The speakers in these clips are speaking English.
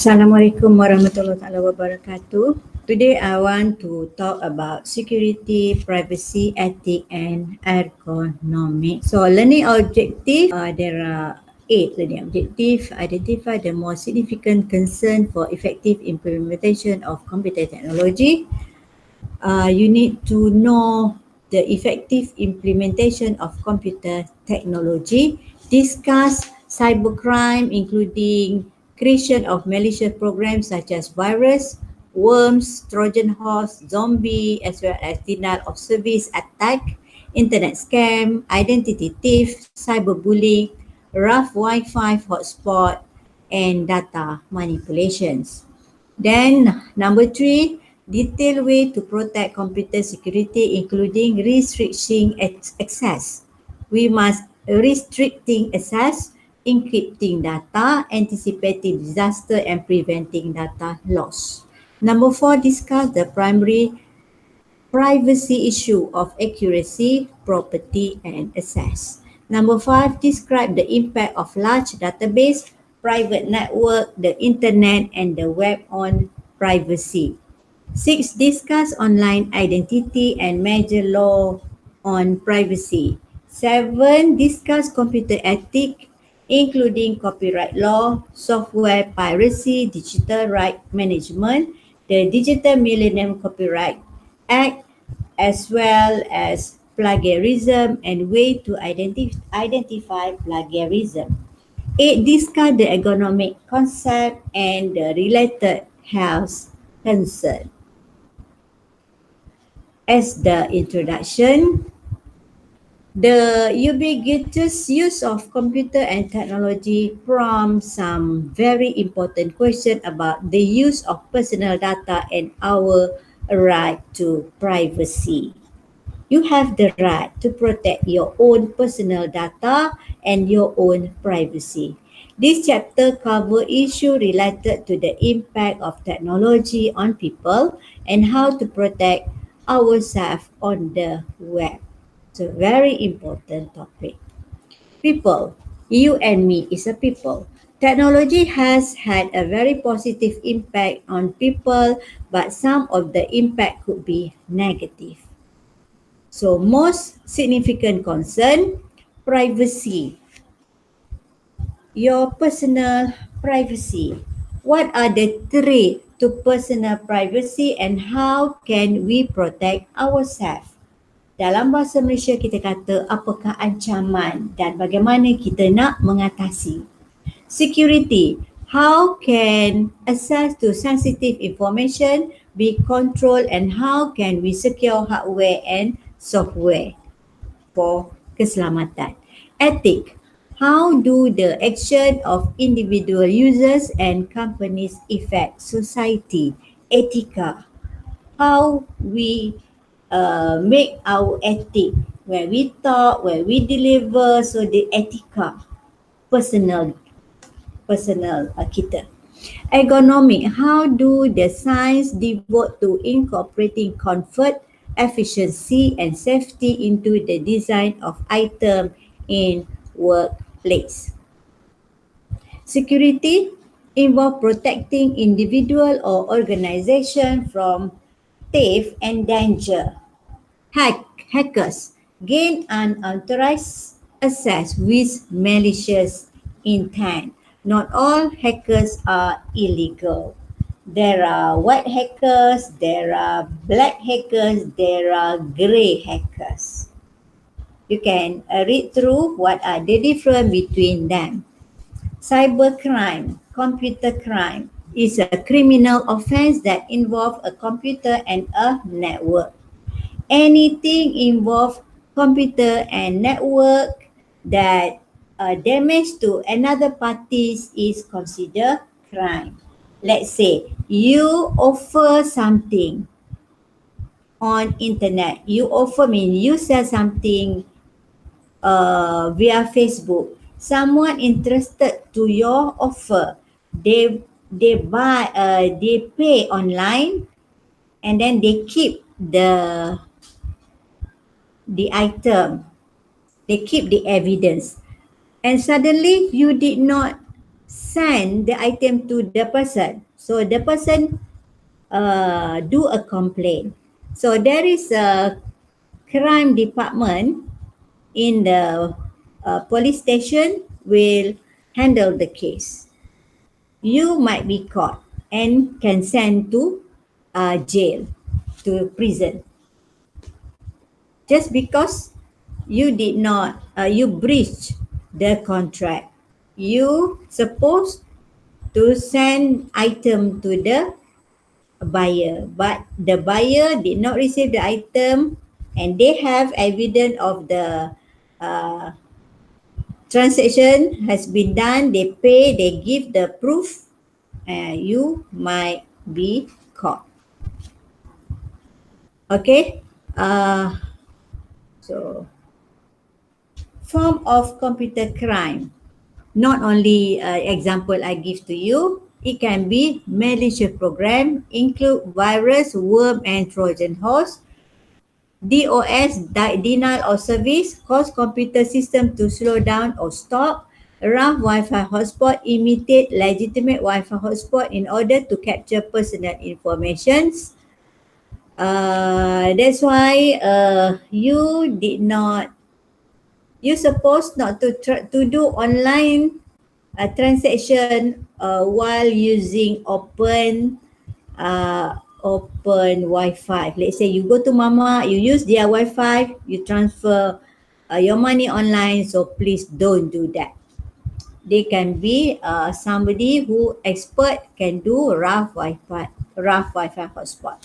Assalamualaikum warahmatullahi wabarakatuh. Today I want to talk about security, privacy, ethics and ergonomics. So learning objective, there are 8 learning objectives. Identify the most significant concern for effective implementation of computer technology. You need to know the effective implementation of computer technology, discuss cybercrime, including creation of malicious programs such as virus, worms, Trojan horse, zombie, as well as denial of service attack, internet scam, identity thief, cyberbullying, rough Wi-Fi hotspot, and data manipulations. Then number 3, detailed way to protect computer security, including restricting access. We must restricting access, encrypting data, anticipating disaster and preventing data loss. Number 4, discuss the primary privacy issue of accuracy, property and access. Number 5, describe the impact of large database, private network, the internet and the web on privacy. 6, discuss online identity and major law on privacy. 7, discuss computer ethics, including copyright law, software piracy, digital right management, the Digital Millennium Copyright Act, as well as plagiarism and way to identify plagiarism. 8, discuss the ergonomic concept and the related health concern. As the introduction, the ubiquitous use of computer and technology prompts some very important questions about the use of personal data and our right to privacy. You have the right to protect your own personal data and your own privacy. This chapter covers issues related to the impact of technology on people and how to protect ourselves on the web. It's a very important topic. People, you and me is a people. Technology has had a very positive impact on people, but some of the impact could be negative. So most significant concern, privacy. Your personal privacy. What are the threats to personal privacy and how can we protect ourselves? Dalam bahasa Malaysia kita kata apakah ancaman dan bagaimana kita nak mengatasi. Security. How can access to sensitive information be controlled and how can we secure hardware and software for keselamatan. Ethic. How do the action of individual users and companies affect society? Etika. How we make our ethic, where we talk, where we deliver, so the etika, personal kita. Ergonomic, how do the science devote to incorporating comfort, efficiency and safety into the design of item in workplace. Security involve protecting individual or organization from theft and danger. Hackers gain unauthorized access with malicious intent. Not all hackers are illegal. There are white hackers, there are black hackers, there are grey hackers. You can read through what are the difference between them. Cybercrime, computer crime, is a criminal offense that involves a computer and a network. Anything involve computer and network that damage to another parties is considered crime. Let's say you offer something on internet. You sell something via Facebook. Someone interested to your offer, they pay online and then they keep the item, they keep the evidence, and suddenly you did not send the item to the person. So the person do a complaint. So there is a crime department in the police station will handle the case. You might be caught and can send to jail, to prison, just because you did not, you breached the contract. You supposed to send item to the buyer, but the buyer did not receive the item and they have evidence of the uh, transaction has been done, they pay, they give the proof, you might be caught. Okay. uh, so form of computer crime, not only example I give to you, it can be malicious program, include virus, worm and Trojan horse. DOS, denial of service, cause computer system to slow down or stop. Rough Wi-Fi hotspot, imitate legitimate Wi-Fi hotspot in order to capture personal informations. That's why you did not, you supposed not to to do online transaction while using open Wi-Fi. Let's say you go to mama, you use their Wi-Fi, you transfer your money online. So please don't do that. They can be somebody who expert can do rough Wi-Fi hotspot.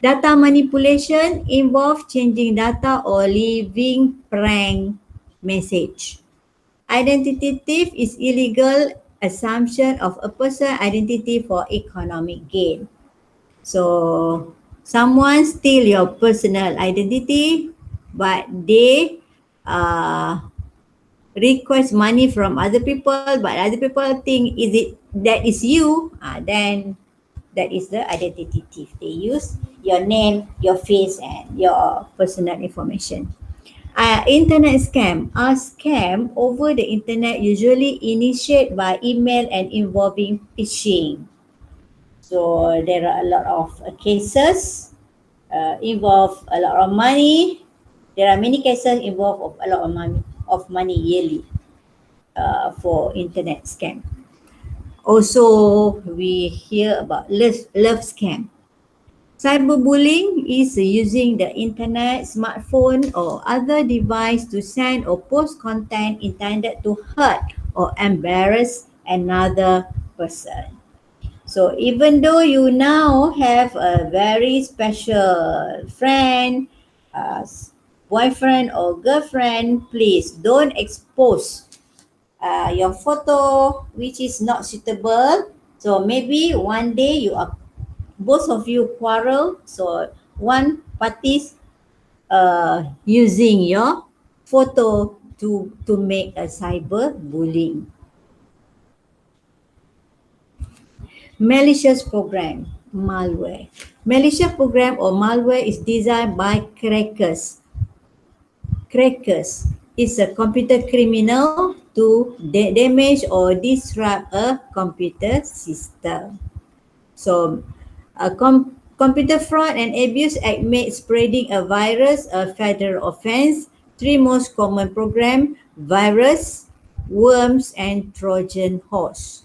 Data manipulation involve changing data or leaving prank message. Identity thief is illegal assumption of a person identity for economic gain. So someone steal your personal identity, but they uh, request money from other people, but other people think is it that is you, then that is the identity thief. They use your name, your face, and your personal information. Internet scam. A scam over the internet usually initiated by email and involving phishing. So there are a lot of cases involve a lot of money. There are many cases involve of a lot of money yearly for internet scam. Also, we hear about love scam. Cyberbullying is using the internet, smartphone, or other device to send or post content intended to hurt or embarrass another person. So even though you now have a very special friend, boyfriend or girlfriend, please don't expose your photo which is not suitable. So maybe one day you are both of you quarrel. So one party's using your photo to make a cyber bullying. Malicious program, malware. Malicious program or malware is designed by crackers. Crackers is a computer criminal to damage or disrupt a computer system. So, computer fraud and abuse act made spreading a virus a federal offense. Three most common program: virus, worms, and Trojan horse.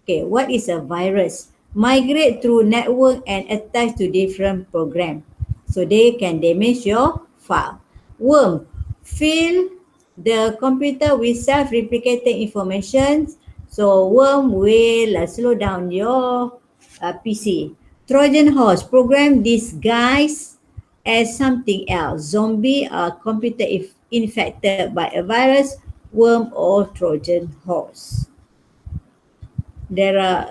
Okay, what is a virus? Migrate through network and attach to different program, so they can damage your file. Worm, fill the computer with self-replicating information, so worm will slow down your PC. Trojan horse, program disguised as something else. Zombie are computer infected by a virus, worm, or Trojan horse. There are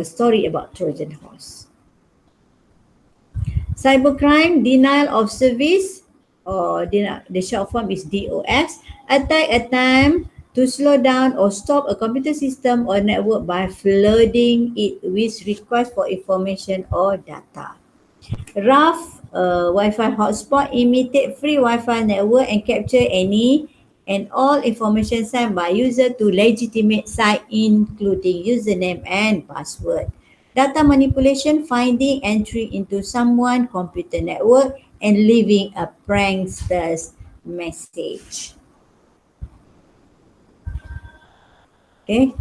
a story about Trojan horse. Cybercrime, denial of service, or the short form is DOS, attack attempt to slow down or stop a computer system or network by flooding it with requests for information or data. Rough Wi-Fi hotspot, imitate free Wi-Fi network and capture any and all information sent by user to legitimate site including username and password. Data manipulation, finding entry into someone's computer network and leaving a prankster's message. Okay.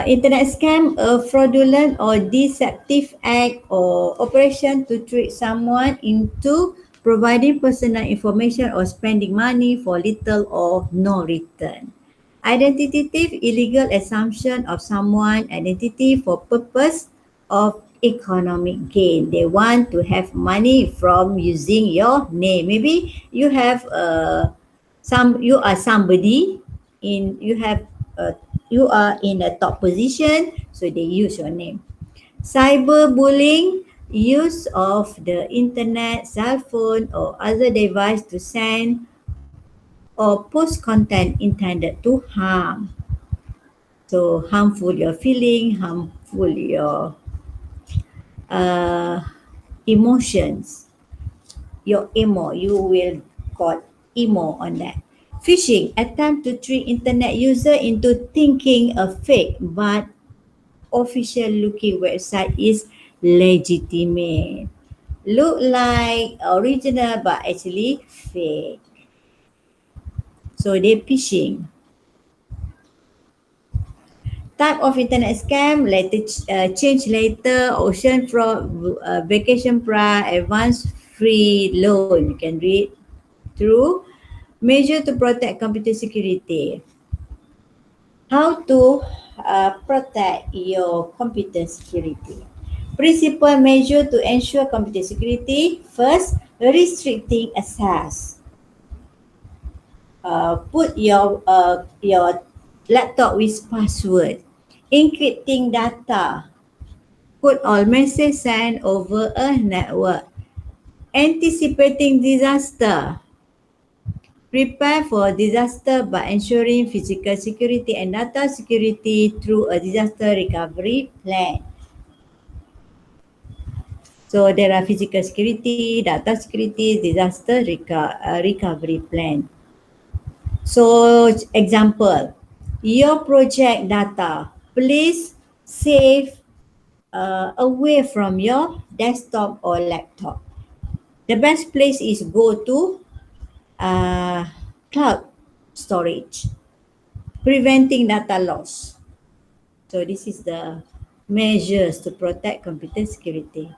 Internet scam, a fraudulent or deceptive act or operation to trick someone into providing personal information or spending money for little or no return. Identity thief, illegal assumption of someone's identity for purpose of economic gain. They want to have money from using your name. Maybe you have you are somebody in you have you are in a top position, so they use your name. Cyberbullying, use of the internet, cell phone or other device to send or post content intended to harm. So harmful your feeling, harmful your uh, emotions, your emo, you will got emo on that. Phishing, attempt to trick internet user into thinking a fake but official looking website is legitimate. Look like original but actually fake. So they phishing. Type of internet scam, later change later, ocean fraud, vacation price, advance free loan. You can read through. Measure to protect computer security. How to protect your computer security. Principal measure to ensure computer security. First, restricting access. Put your laptop with password. Encrypting data. Put all messages sent over a network. Anticipating disaster. Prepare for disaster by ensuring physical security and data security through a disaster recovery plan. So there are physical security, data security, disaster recovery plan. So example, your project data, please save away from your desktop or laptop. The best place is go to uh, cloud storage, preventing data loss. So this is the measures to protect computer security.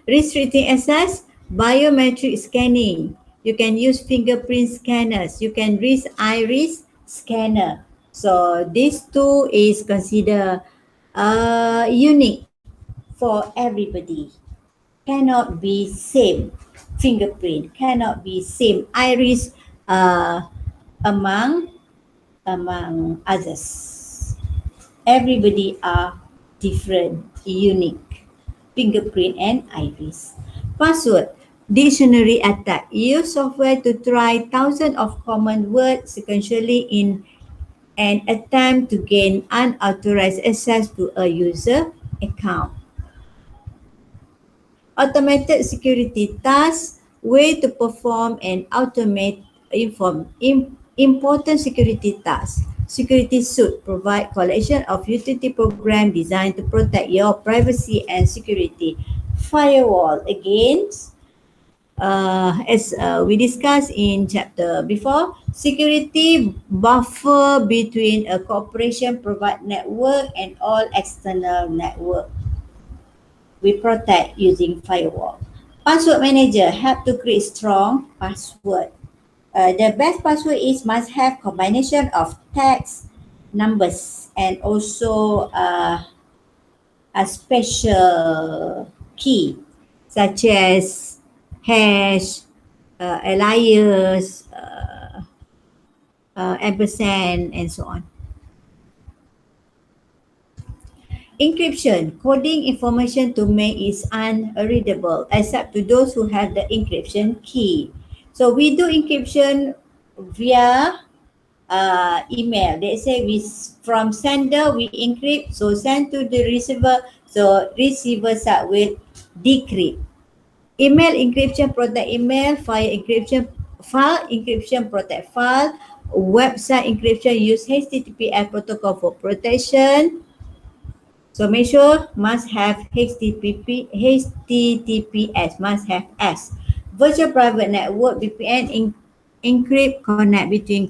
Restricting access, biometric scanning. You can use fingerprint scanners. You can use iris scanner. So these two is considered unique for everybody. Cannot be same fingerprint. Cannot be same iris uh, among others. Everybody are different, unique. Fingerprint and iris. Password. Dictionary attack. Use software to try thousands of common words sequentially in an attempt to gain unauthorized access to a user account. Automated security task, way to perform and automate important security tasks. Security suite provide collection of utility program designed to protect your privacy and security. Firewall, against as we discussed in chapter before, security buffer between a corporation provide network and all external network. We protect using firewall. Password manager help to create strong password. The best password is must have combination of text, numbers, and also a special key such as hash, alias, ampersand, and so on. Encryption, coding information to make it unreadable except to those who have the encryption key. So we do encryption via email. They say from sender we encrypt, so send to the receiver, so receiver side will decrypt. Email encryption protect email, file encryption File encryption protect file. Website encryption use HTTPS protocol for protection. So make sure must have HTTPS must have S. Virtual private network VPN encrypt connect between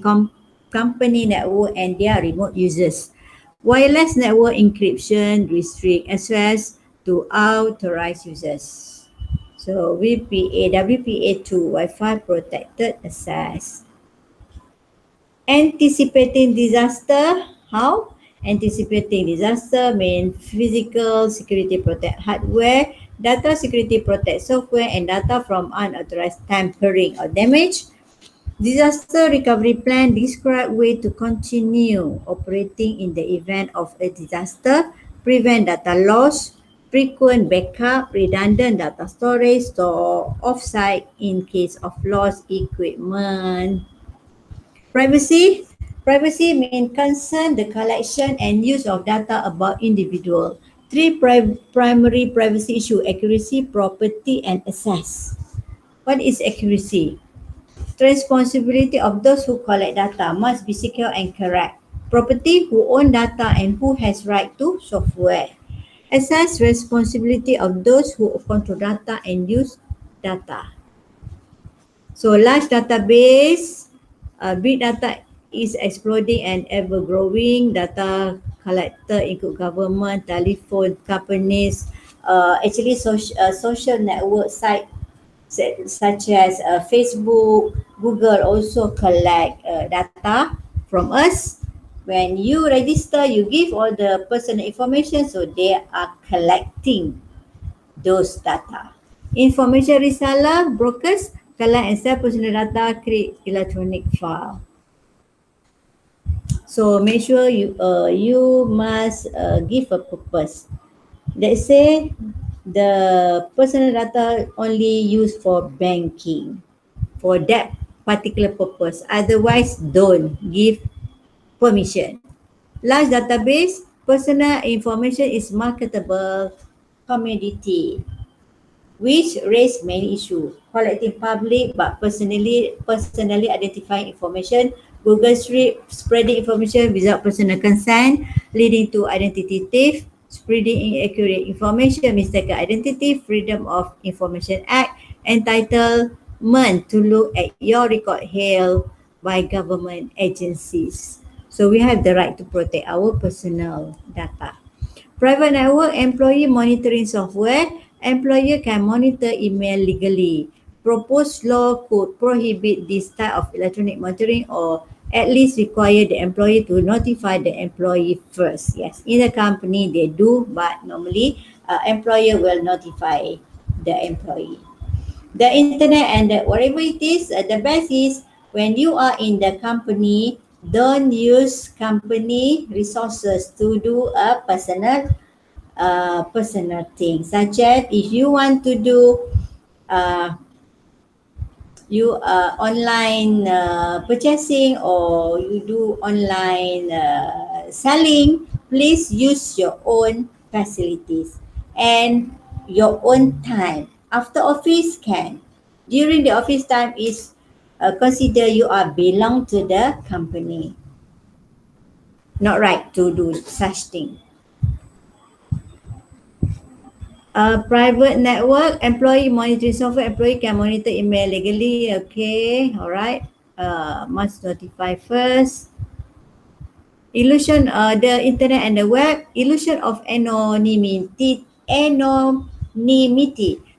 company network and their remote users. Wireless network encryption restrict access to authorized users. So WPA2 Wi-Fi protected access. Anticipating disaster. How? Anticipating disaster means physical security protect hardware, data security protect software, and data from unauthorized tampering or damage. Disaster recovery plan describe way to continue operating in the event of a disaster, prevent data loss, frequent backup, redundant data storage, store offsite in case of lost equipment. Privacy. Privacy means concern the collection and use of data about individual. Three primary privacy issue: accuracy, property, and access. What is accuracy? Responsibility of those who collect data must be secure and correct. Property, who own data and who has right to software. Access, responsibility of those who control data and use data. So large database, big data is exploding and ever growing. Data collector include government, telephone companies, actually social network site such as Facebook, Google also collect data from us. When you register, you give all the personal information, so they are collecting those data. Information reseller, brokers collect and sell personal data, create electronic file. So make sure you must give a purpose. Let's say the personal data only used for banking for that particular purpose. Otherwise, don't give permission. Large database, personal information is marketable commodity, which raise many issues. Collecting public but personally identifying information, Google Street spreading information without personal consent, leading to identity theft, spreading inaccurate information, mistaken identity, Freedom of Information Act, entitlement to look at your record held by government agencies. So we have the right to protect our personal data. Private network employee monitoring software. Employer can monitor email legally. Proposed law could prohibit this type of electronic monitoring or at least require the employee to notify the employee first. Yes, in the company they do, but normally employer will notify the employee. The internet and whatever it is, the best is when you are in the company, don't use company resources to do a personal thing, such as if you want to do uh, online purchasing or you do online selling, please use your own facilities and your own time. After office can. During the office time is consider you are belong to the company. Not right to do such thing. Private network, employee monitoring software, employee can monitor email legally. Okay, all right. Must notify first. Illusion, the internet and the web, illusion of anonymity.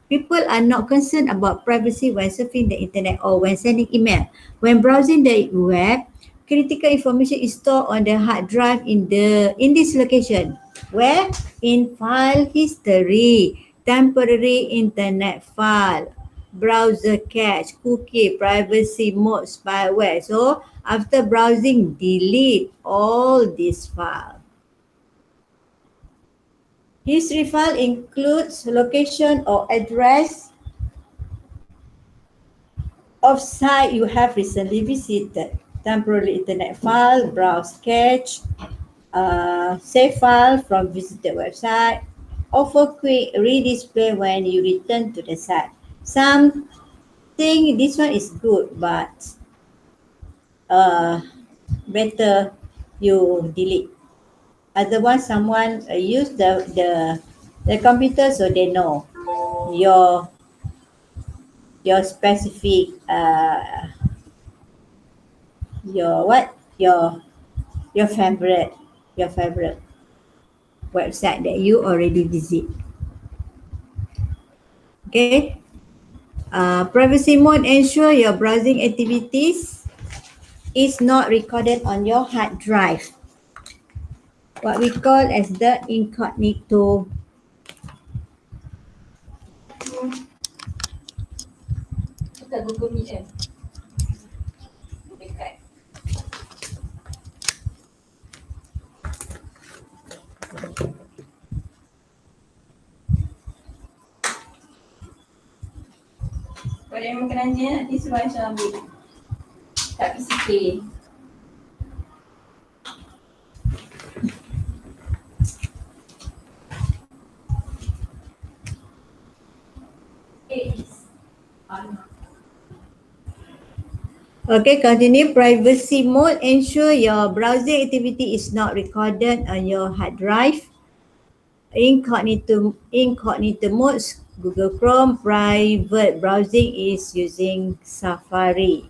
People are not concerned about privacy when surfing the internet or when sending email. When browsing the web, critical information is stored on the hard drive in this location. Where? In file history, temporary internet file, browser cache, cookie, privacy mode, spyware. So after browsing, delete all these files. History file includes location or address of site you have recently visited. Temporary internet file, browse cache, save file from visited website, offer quick redisplay when you return to the site. Some think this one is good, but uh, better you delete. Otherwise, someone use the computer so they know your your specific your what your favorite your favorite website that you already visit. Okay. Privacy mode ensure your browsing activities is not recorded on your hard drive. What we call as the incognito. Kita Google Meet kan? Dekat. Kalau yang makanannya nanti suruh Aisyah ambil kat PCK. Okay, continue. Privacy mode ensure your browsing activity is not recorded on your hard drive. Incognito modes, Google Chrome. Private browsing is using Safari.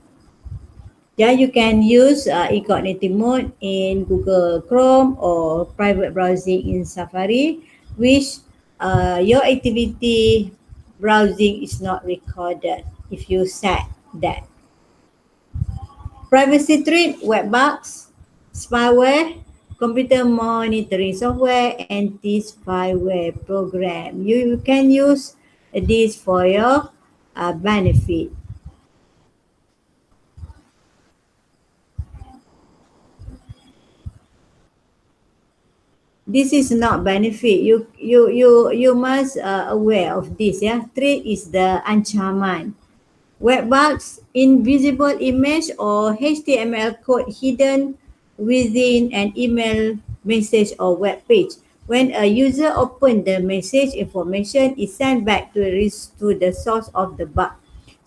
Yeah, you can use incognito mode in Google Chrome or private browsing in Safari, which your activity browsing is not recorded if you set that. Privacy threat, web bugs, spyware, computer monitoring software, anti-spyware program. You can use this for your benefit. This is not benefit. You must aware of this. Yeah, threat is the ancaman. Web bugs, invisible image or HTML code hidden within an email message or web page. When a user opens the message, information is sent back to the source of the bug.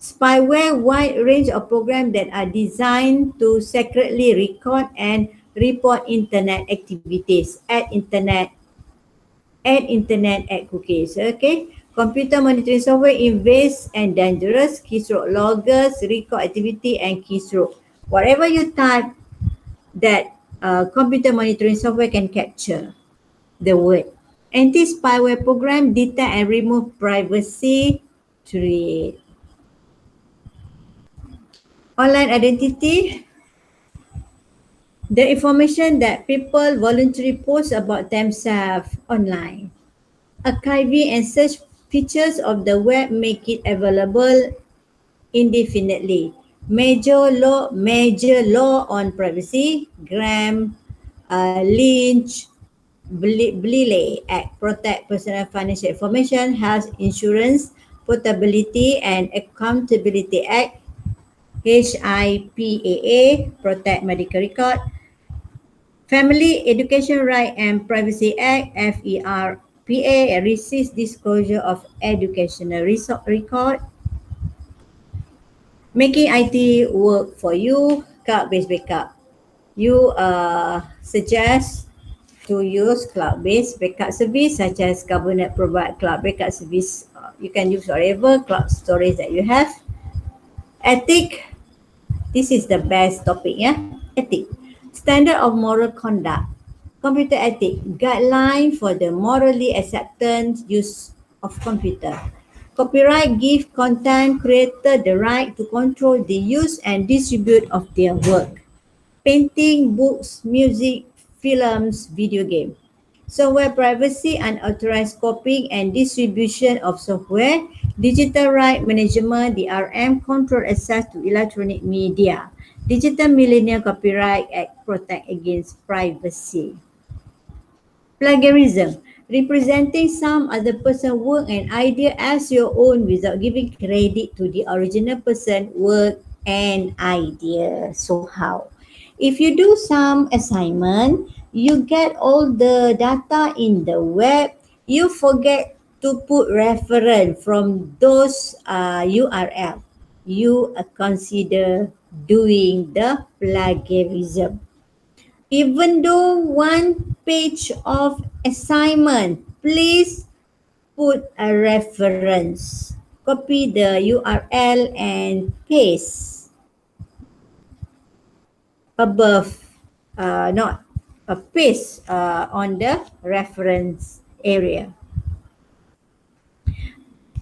Spyware, wide range of programs that are designed to secretly record and report internet activities at cookies. Okay. Computer monitoring software invasive and dangerous. Keystroke loggers, record activity and keystroke. Whatever you type, that computer monitoring software can capture the word. Anti-spyware program detect and remove privacy threat. Online identity, the information that people voluntarily post about themselves online. Archiving and search features of the web make it available indefinitely. Major law on privacy, Graham, Lynch, Bliley Act protect personal financial information, health insurance, portability and accountability Act, HIPAA protect medical record, Family Education Right and Privacy Act, FERPA resist disclosure of educational record, making IT work for you, cloud-based backup. You suggest to use cloud-based backup service such as Cabinet provide cloud backup service. You can use whatever cloud storage that you have. Ethic, this is the best topic, yeah. Ethic, standard of moral conduct. Computer ethic, guideline for the morally acceptable use of computer. Copyright give content creator the right to control the use and distribute of their work. Painting, books, music, films, video game. Software privacy, unauthorized copying and distribution of software. Digital right management, DRM, control access to electronic media. Digital Millennium Copyright Act protect against privacy. Plagiarism, representing some other person's work and idea as your own without giving credit to the original person, work and idea. So how? If you do some assignment, you get all the data in the web, you forget to put reference from those URL. you consider doing the plagiarism. Even though one page of assignment, please put a reference. Copy the URL and paste above, not paste on the reference area.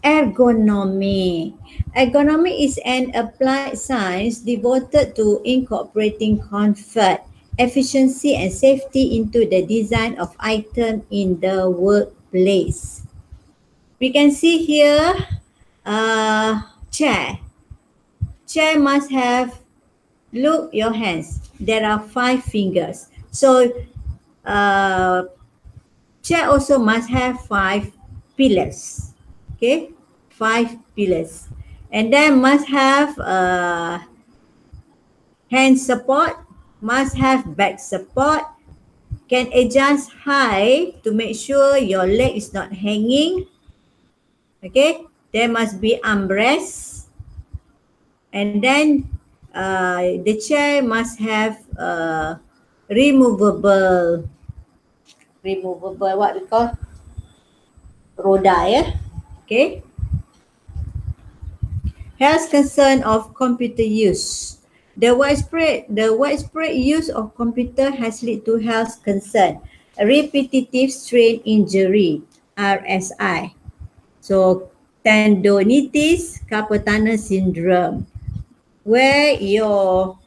Ergonomy. Ergonomy is an applied science devoted to incorporating comfort, efficiency, and safety into the design of items in the workplace. We can see here chair. Chair must have, look your hands. There are 5 fingers. So uh, chair also must have 5 pillars. Okay, 5 pillars. And then must have hand support, must have back support, can adjust height to make sure your leg is not hanging. Okay, there must be armrest, and then the chair must have removable what we call roda, yeah. Okay, health concern of computer use. The widespread use of computer has led to health concern, repetitive strain injury, RSI. So tendonitis, carpal tunnel syndrome, where your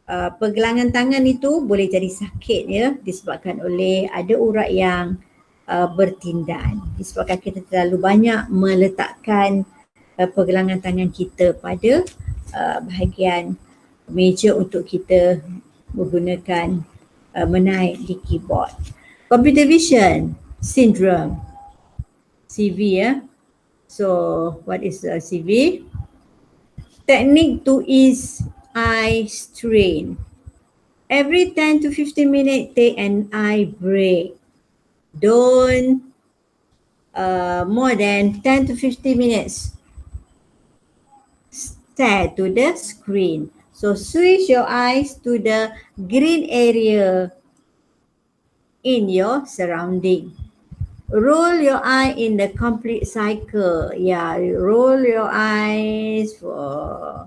pergelangan tangan itu boleh jadi sakit ya, disebabkan oleh ada urat yang bertindan, disebabkan kita terlalu banyak meletakkan pergelangan tangan kita pada bahagian meja untuk kita menggunakan menaik di keyboard. Computer vision syndrome, CV ya. So what is CV? Technique to ease eye strain. Every 10 to 15 minutes, take an eye break. Don't more than 10 to 15 minutes stare to the screen. So switch your eyes to the green area in your surrounding. Roll your eye in the complete cycle. Yeah, roll your eyes for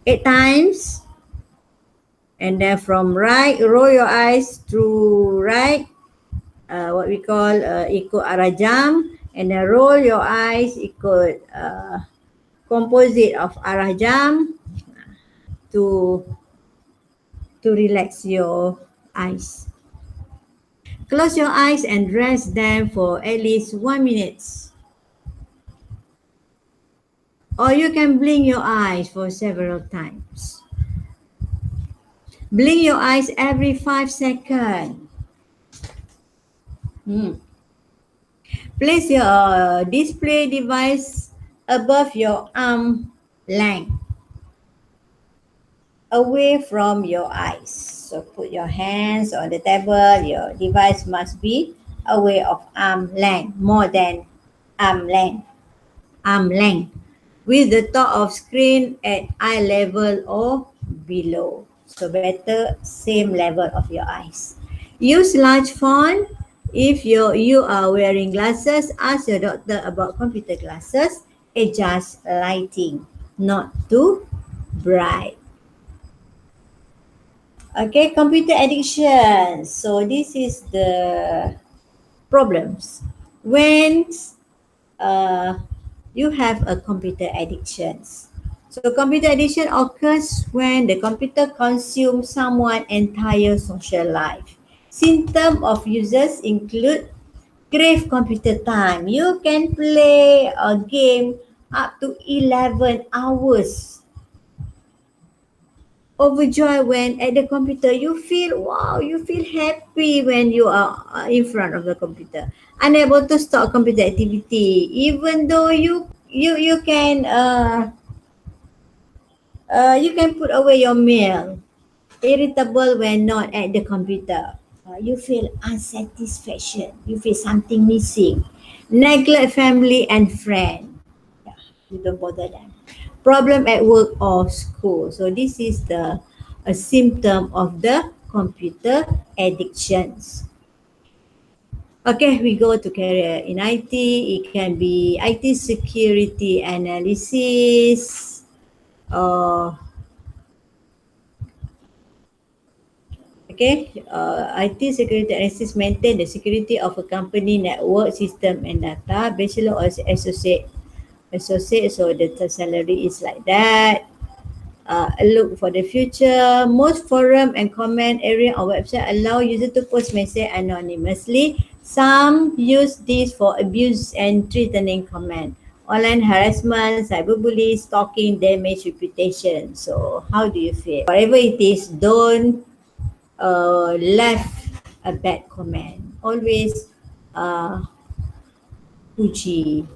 8 times. And then from right, roll your eyes through right, what we call ikut arah jam, and then roll your eyes ikut composite of arah jam to relax your eyes. Close your eyes and rest them for at least 1 minute. Or you can blink your eyes for several times. Blink your eyes every 5 seconds. Place your display device above your arm length, away from your eyes. So put your hands on the table. Your device must be away of arm length, more than arm length. With the top of screen at eye level or below. So better same level of your eyes. Use large font. If you are wearing glasses, ask your doctor about computer glasses. Adjust lighting, not too bright. Okay, computer addiction. So this is the problems when you have a computer addictions. So computer addiction occurs when the computer consumes someone's entire social life. Symptoms of users include crave computer time. You can play a game up to 11 hours. Overjoyed when at the computer. You feel wow, you feel happy when you are in front of the computer. Unable to stop computer activity, even though you can you can put away your meal. Irritable when not at the computer. You feel unsatisfaction. You feel something missing. Neglect family and friend. Yeah. You don't bother them. Problem at work or school. So this is the a symptom of the computer addictions. Okay, we go to career in IT. It can be IT security analysis, uh, okay, IT security analysis maintain the security of a company network system and data. Bachelor or associate, so the salary is like that. Look for the future. Most forum and comment area on website allow user to post message anonymously. Some use this for abuse and threatening comment. Online harassment, cyberbullying, stalking, damage reputation. So how do you feel? Whatever it is, don't left a bad comment. Always puji.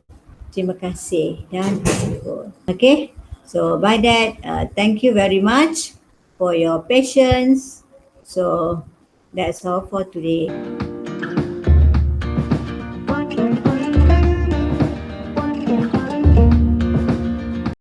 Terima kasih dan bersyukur. Okay, so by that, thank you very much for your patience. So that's all for today.